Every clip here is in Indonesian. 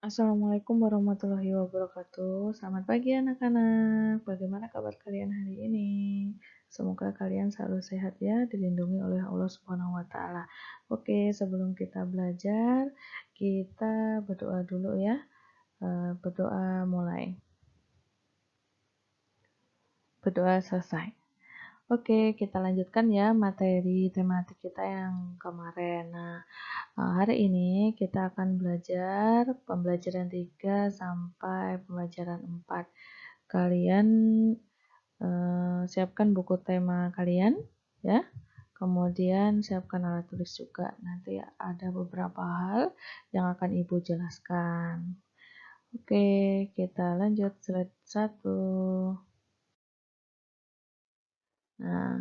Assalamualaikum warahmatullahi wabarakatuh. Selamat pagi anak-anak. Bagaimana kabar kalian hari ini? Semoga kalian selalu sehat ya, dilindungi oleh Allah Subhanahu wa taala. Oke, sebelum kita belajar, kita berdoa dulu ya. Berdoa mulai. Berdoa selesai. Oke, kita lanjutkan ya materi tematik kita yang kemarin. Hari ini kita akan belajar pembelajaran 3 sampai pembelajaran 4. Kalian siapkan buku tema kalian ya. Kemudian siapkan alat tulis juga. Nanti ada beberapa hal yang akan Ibu jelaskan. Oke, kita lanjut slide 1. Nah,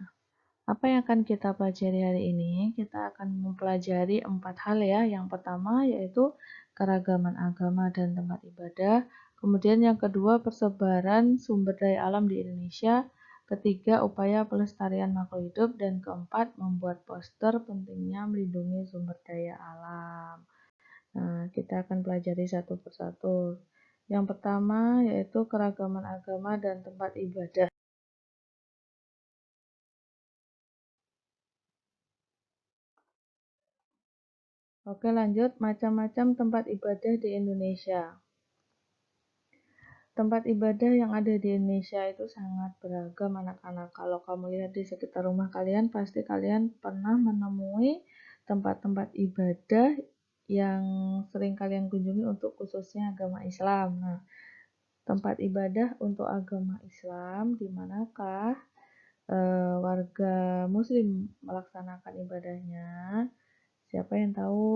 apa yang akan kita pelajari hari ini? Kita akan mempelajari 4 hal ya. Yang pertama yaitu keragaman agama dan tempat ibadah. Kemudian yang kedua persebaran sumber daya alam di Indonesia. Ketiga upaya pelestarian makhluk hidup. Dan keempat membuat poster pentingnya melindungi sumber daya alam. Nah, kita akan pelajari satu persatu. Yang pertama yaitu keragaman agama dan tempat ibadah. Oke, lanjut. Macam-macam tempat ibadah di Indonesia. Tempat ibadah yang ada di Indonesia itu sangat beragam anak-anak. Kalau kamu lihat di sekitar rumah kalian, pasti kalian pernah menemui tempat-tempat ibadah yang sering kalian kunjungi untuk khususnya agama Islam. Nah, tempat ibadah untuk agama Islam di manakah warga Muslim melaksanakan ibadahnya? Siapa yang tahu?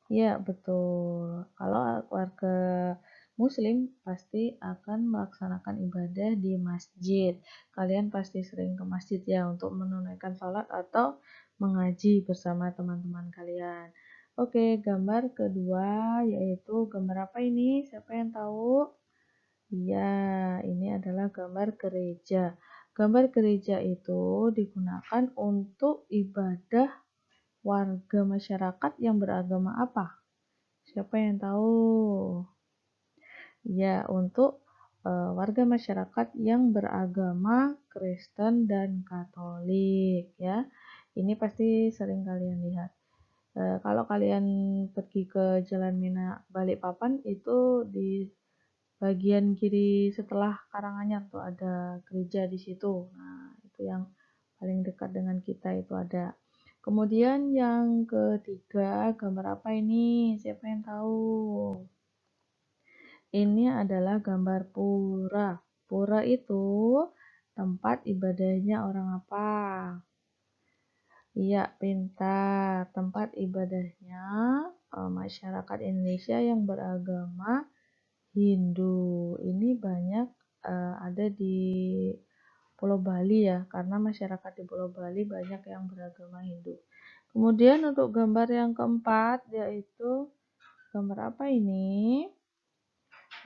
Ya, betul. Kalau warga Muslim pasti akan melaksanakan ibadah di masjid. Kalian pasti sering ke masjid ya untuk menunaikan sholat atau mengaji bersama teman-teman kalian. Oke, gambar kedua yaitu gambar apa ini? Siapa yang tahu? Ya, ini adalah gambar gereja. Gambar gereja itu digunakan untuk ibadah warga masyarakat yang beragama apa? Siapa yang tahu? Ya, untuk warga masyarakat yang beragama Kristen dan Katolik ya. Ini pasti sering kalian lihat. Kalau kalian pergi ke Jalan Mina Balikpapan itu di bagian kiri setelah Karanganyar tuh ada gereja di situ. Nah, itu yang paling dekat dengan kita itu ada. Kemudian yang ketiga, gambar apa ini? Siapa yang tahu? Ini adalah gambar pura. Pura itu tempat ibadahnya orang apa? Iya, pintar. Tempat ibadahnya masyarakat Indonesia yang beragama Hindu. Ini banyak ada di Pulau Bali ya, karena masyarakat di Pulau Bali banyak yang beragama Hindu. Kemudian untuk gambar yang keempat yaitu gambar apa ini?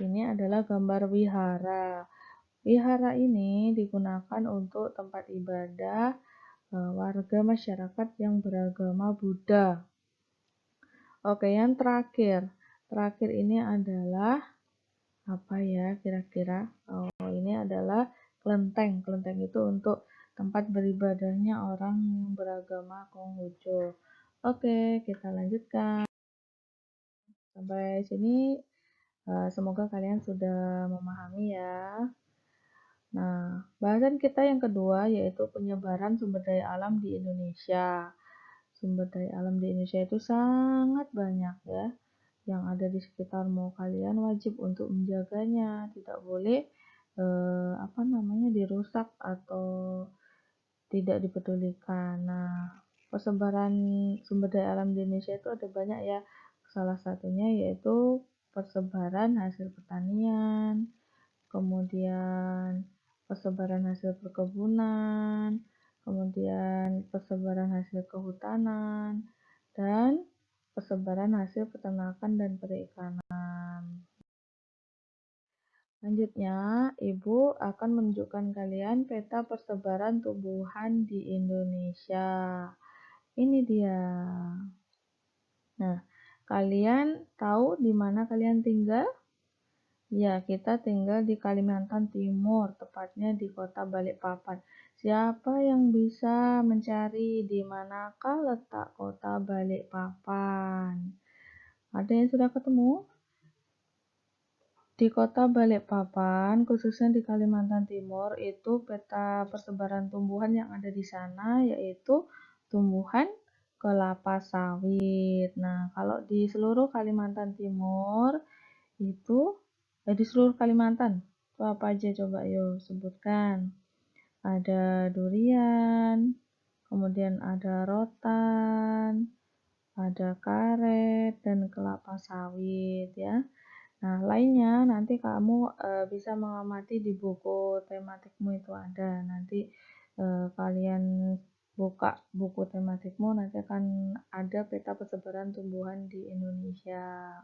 Ini adalah gambar wihara. Wihara ini digunakan untuk tempat ibadah warga masyarakat yang beragama Buddha. Oke, yang terakhir. Terakhir ini adalah apa ya kira-kira? Oh, ini adalah kelenteng. Kelenteng itu untuk tempat beribadahnya orang yang beragama Konghucu. Oke, kita lanjutkan. Sampai sini semoga kalian sudah memahami ya. Nah, bahasan kita yang kedua yaitu penyebaran sumber daya alam di Indonesia. Sumber daya alam di Indonesia itu sangat banyak ya. Yang ada di sekitarmu, kalian wajib untuk menjaganya. Tidak boleh dirusak atau tidak dipedulikan. Nah, persebaran sumber daya alam di Indonesia itu ada banyak ya. Salah satunya yaitu persebaran hasil pertanian, kemudian persebaran hasil perkebunan, kemudian persebaran hasil kehutanan, dan persebaran hasil peternakan dan perikanan. Selanjutnya, Ibu akan menunjukkan kalian peta persebaran tumbuhan di Indonesia. Ini dia. Nah, kalian tahu di mana kalian tinggal? Ya, kita tinggal di Kalimantan Timur, tepatnya di kota Balikpapan. Siapa yang bisa mencari di manakah letak kota Balikpapan? Ada yang sudah ketemu? Di kota Balikpapan, khususnya di Kalimantan Timur, itu peta persebaran tumbuhan yang ada di sana yaitu tumbuhan kelapa sawit. Nah, kalau di seluruh Kalimantan Timur itu di seluruh Kalimantan itu apa aja coba yuk sebutkan. Ada durian, kemudian ada rotan, ada karet dan kelapa sawit ya. Nah, lainnya nanti kamu bisa mengamati di buku tematikmu itu ada. Nanti kalian buka buku tematikmu nanti akan ada peta persebaran tumbuhan di Indonesia.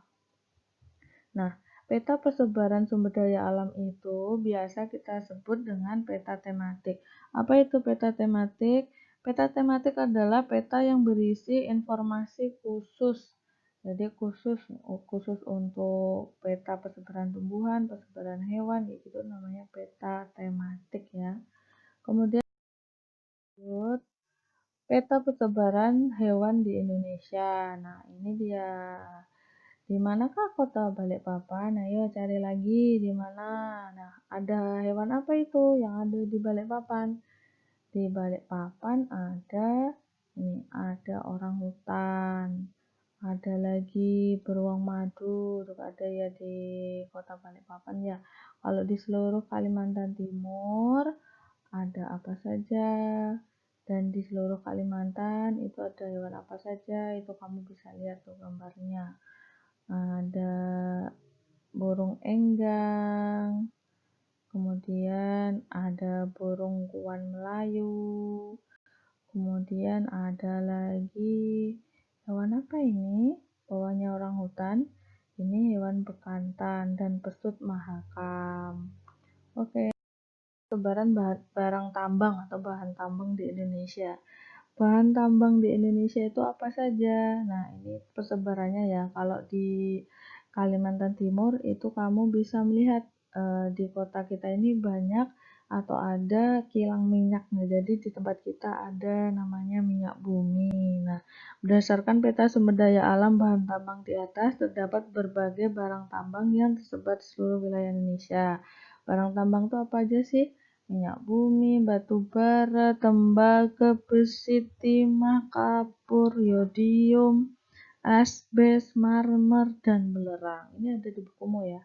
Nah, peta persebaran sumber daya alam itu biasa kita sebut dengan peta tematik. Apa itu peta tematik? Peta tematik adalah peta yang berisi informasi khusus. Jadi khusus untuk peta persebaran tumbuhan, persebaran hewan, itu namanya peta tematik ya. Kemudian peta persebaran hewan di Indonesia. Nah, ini dia. Di manakah kota Balikpapan? Ayo cari lagi di mana. Nah, ada hewan apa itu yang ada di Balikpapan? Di Balikpapan ada orang hutan. Ada lagi beruang madu, ada ya di kota Balikpapan ya. Kalau di seluruh Kalimantan Timur ada apa saja? Dan di seluruh Kalimantan itu ada hewan apa saja? Itu kamu bisa lihat tuh gambarnya. Ada burung enggang, kemudian ada burung kuan Melayu, kemudian ada lagi hewan apa ini? Bawahnya orang hutan. Ini hewan bekantan dan pesut mahakam. Oke, sebaran barang tambang atau bahan tambang di Indonesia. Bahan tambang di Indonesia itu apa saja? Nah, ini persebarannya ya. Kalau di Kalimantan Timur itu kamu bisa melihat di kota kita ini banyak atau ada kilang minyak. Nah, jadi di tempat kita ada namanya minyak bumi. Nah, berdasarkan peta sumber daya alam bahan tambang di atas terdapat berbagai barang tambang yang tersebar di seluruh wilayah Indonesia. Barang tambang itu apa aja sih? Minyak bumi, batu bara, tembaga, besi, timah, kapur, yodium, asbes, marmer, dan belerang. Ini ada di bukumu ya.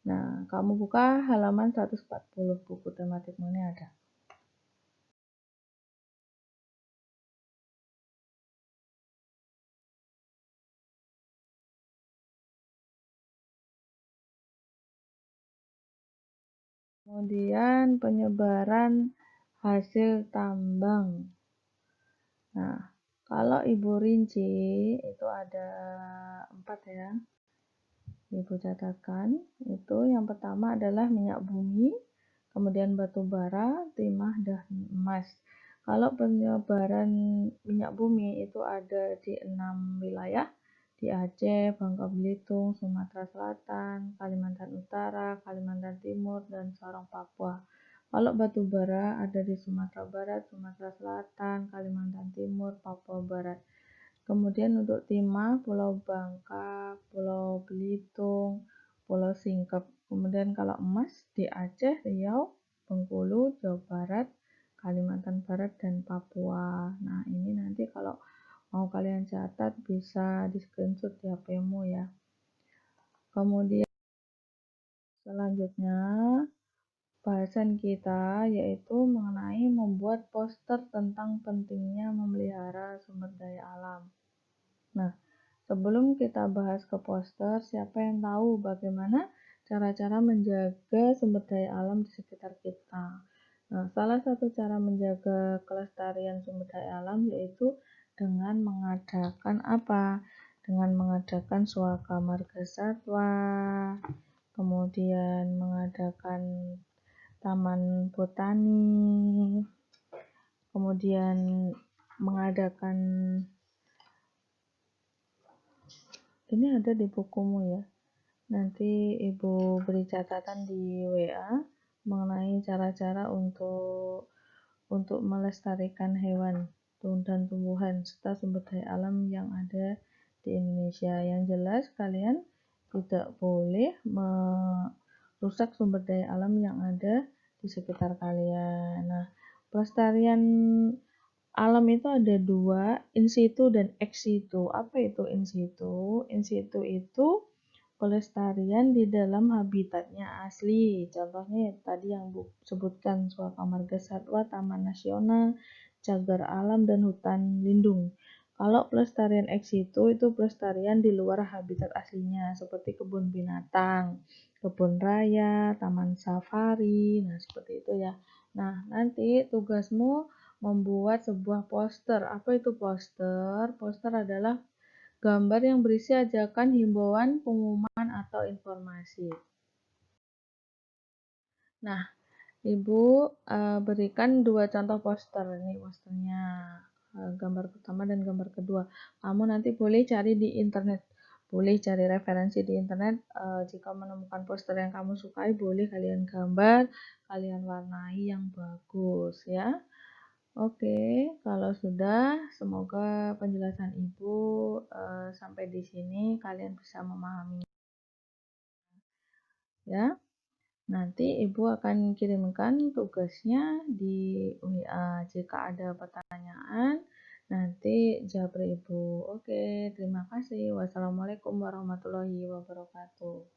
Nah, kamu buka halaman 140, buku tematikmu ini ada. Kemudian penyebaran hasil tambang. Nah, kalau Ibu rinci itu ada 4 ya. Ibu catatkan. Itu yang pertama adalah minyak bumi, kemudian batu bara, timah, dan emas. Kalau penyebaran minyak bumi itu ada di 6 wilayah, di Aceh, Bangka Belitung, Sumatera Selatan, Kalimantan Utara, Kalimantan Timur, dan Sorong Papua. Kalau batu bara ada di Sumatera Barat, Sumatera Selatan, Kalimantan Timur, Papua Barat. Kemudian untuk timah, Pulau Bangka, Pulau Belitung, Pulau Singkep. Kemudian kalau emas di Aceh, Riau, Bengkulu, Jawa Barat, Kalimantan Barat, dan Papua. Nah, ini nanti kalau mau kalian catat bisa di screenshot di HP-mu ya. Kemudian selanjutnya bahasan kita yaitu mengenai membuat poster tentang pentingnya memelihara sumber daya alam. Nah, sebelum kita bahas ke poster, siapa yang tahu bagaimana cara-cara menjaga sumber daya alam di sekitar kita? Nah, salah satu cara menjaga kelestarian sumber daya alam yaitu dengan mengadakan apa? Dengan mengadakan swaka marga satwa, kemudian mengadakan taman botani, kemudian mengadakan Ini ada di bukumu ya. Nanti Ibu beri catatan di WA mengenai cara-cara untuk melestarikan hewan dan tumbuhan serta sumber daya alam yang ada di Indonesia. Yang jelas kalian tidak boleh merusak sumber daya alam yang ada di sekitar kalian. Nah, pelestarian alam itu ada dua, in situ dan ex situ. Apa itu in situ? In situ itu pelestarian di dalam habitatnya asli. Contohnya tadi yang Bu sebutkan, Suaka Marga Satwa, Taman Nasional, cagar alam, dan hutan lindung. Kalau pelestarian ex situ itu pelestarian di luar habitat aslinya, seperti kebun binatang, kebun raya, taman safari, nah seperti itu ya. Nah, nanti tugasmu membuat sebuah poster. Apa itu poster? Poster adalah gambar yang berisi ajakan, himbauan, pengumuman, atau informasi. Nah, Ibu berikan dua contoh poster. Ini posternya, gambar pertama dan gambar kedua. Kamu nanti boleh cari di internet. Boleh cari referensi di internet. Jika menemukan poster yang kamu sukai, boleh kalian gambar, kalian warnai yang bagus ya. Oke, kalau sudah, semoga penjelasan Ibu sampai di sini kalian bisa memahami ya. Nanti Ibu akan kirimkan tugasnya di WA. Jika ada pertanyaan, nanti japri Ibu. Oke, terima kasih. Wassalamualaikum warahmatullahi wabarakatuh.